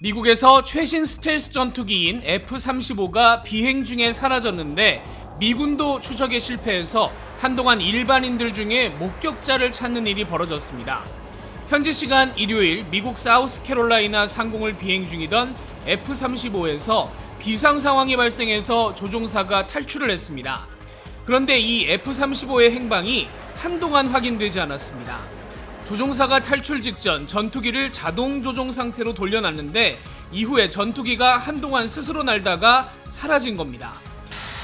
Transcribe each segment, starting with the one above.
미국에서 최신 스텔스 전투기인 F-35가 비행 중에 사라졌는데 미군도 추적에 실패해서 한동안 일반인들 중에 목격자를 찾는 일이 벌어졌습니다. 현지 시간 일요일 미국 사우스캐롤라이나 상공을 비행 중이던 F-35에서 비상 상황이 발생해서 조종사가 탈출을 했습니다. 그런데 이 F-35의 행방이 한동안 확인되지 않았습니다. 조종사가 탈출 직전 전투기를 자동 조종 상태로 돌려놨는데 이후에 전투기가 한동안 스스로 날다가 사라진 겁니다.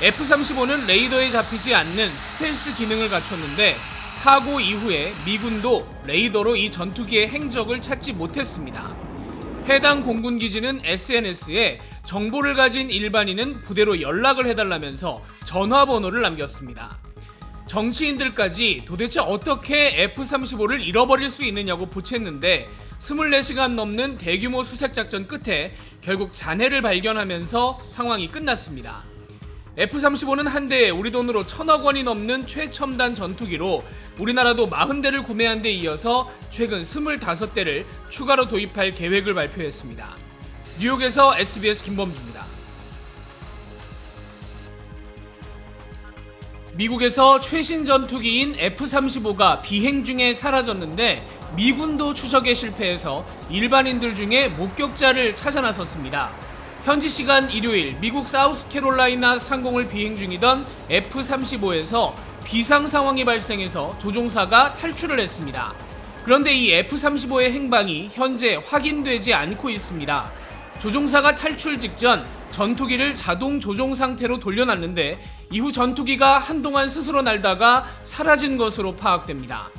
F-35는 레이더에 잡히지 않는 스텔스 기능을 갖췄는데 사고 이후에 미군도 레이더로 이 전투기의 행적을 찾지 못했습니다. 해당 공군기지는 SNS에 정보를 가진 일반인은 부대로 연락을 해달라면서 전화번호를 남겼습니다. 정치인들까지 도대체 어떻게 F-35를 잃어버릴 수 있느냐고 보챘는데 24시간 넘는 대규모 수색작전 끝에 결국 잔해를 발견하면서 상황이 끝났습니다. F-35는 한 대에 우리 돈으로 1,000억 원이 넘는 최첨단 전투기로 우리나라도 40대를 구매한 데 이어서 최근 25대를 추가로 도입할 계획을 발표했습니다. 뉴욕에서 SBS 김범주입니다. 미국에서 최신 전투기인 F-35가 비행 중에 사라졌는데 미군도 추적에 실패해서 일반인들 중에 목격자를 찾아 나섰습니다. 현지 시간 일요일 미국 사우스캐롤라이나 상공을 비행 중이던 F-35에서 비상 상황이 발생해서 조종사가 탈출을 했습니다. 그런데 이 F-35의 행방이 현재 확인되지 않고 있습니다. 조종사가 탈출 직전 전투기를 자동 조종 상태로 돌려놨는데 이후 전투기가 한동안 스스로 날다가 사라진 것으로 파악됩니다.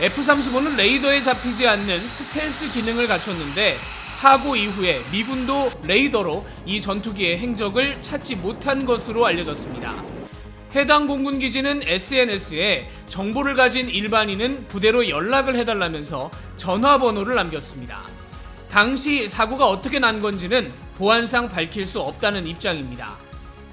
F-35는 레이더에 잡히지 않는 스텔스 기능을 갖췄는데 사고 이후에 미군도 레이더로 이 전투기의 행적을 찾지 못한 것으로 알려졌습니다. 해당 공군기지는 SNS에 정보를 가진 일반인은 부대로 연락을 해달라면서 전화번호를 남겼습니다. 당시 사고가 어떻게 난 건지는 보안상 밝힐 수 없다는 입장입니다.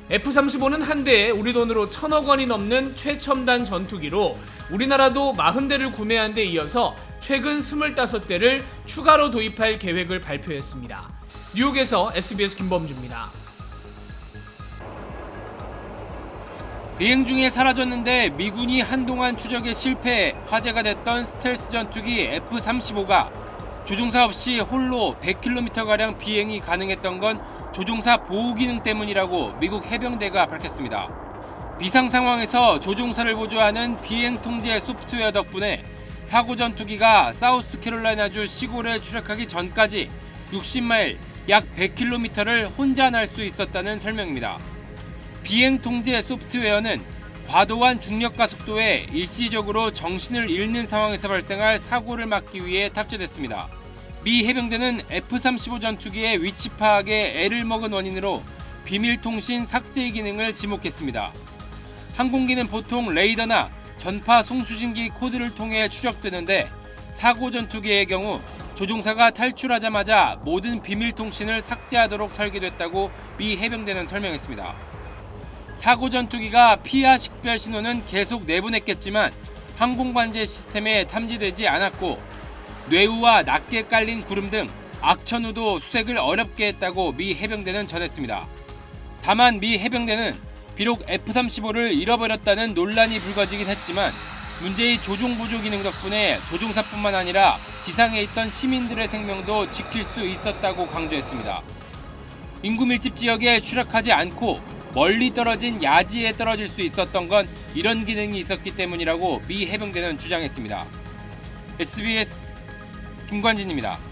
F-35는 한 대에 우리 돈으로 1,000억 원이 넘는 최첨단 전투기로 우리나라도 40대를 구매한 데 이어서 최근 25대를 추가로 도입할 계획을 발표했습니다. 뉴욕에서 SBS 김범주입니다. 비행 중에 사라졌는데 미군이 한동안 추적에 실패해 화제가 됐던 스텔스 전투기 F-35가 조종사 없이 홀로 100km가량 비행이 가능했던 건 조종사 보호 기능 때문이라고 미국 해병대가 밝혔습니다. 비상 상황에서 조종사를 보조하는 비행 통제 소프트웨어 덕분에 사고 전투기가 사우스캐롤라이나주 시골에 추락하기 전까지 60마일 약 100km를 혼자 날 수 있었다는 설명입니다. 비행 통제 소프트웨어는 과도한 중력 가속도에 일시적으로 정신을 잃는 상황에서 발생할 사고를 막기 위해 탑재됐습니다. 미 해병대는 F-35 전투기의 위치 파악에 애를 먹은 원인으로 비밀통신 삭제 기능을 지목했습니다. 항공기는 보통 레이더나 전파 송수신기 코드를 통해 추적되는데 사고 전투기의 경우 조종사가 탈출하자마자 모든 비밀통신을 삭제하도록 설계됐다고 미 해병대는 설명했습니다. 사고 전투기가 피하 식별 신호는 계속 내보냈겠지만 항공관제 시스템에 탐지되지 않았고 뇌우와 낮게 깔린 구름 등 악천후도 수색을 어렵게 했다고 미 해병대는 전했습니다. 다만 미 해병대는 비록 F-35를 잃어버렸다는 논란이 불거지긴 했지만 문제의 조종 보조 기능 덕분에 조종사뿐만 아니라 지상에 있던 시민들의 생명도 지킬 수 있었다고 강조했습니다. 인구 밀집 지역에 추락하지 않고 멀리 떨어진 야지에 떨어질 수 있었던 건 이런 기능이 있었기 때문이라고 미 해병대는 주장했습니다. SBS 김관진입니다.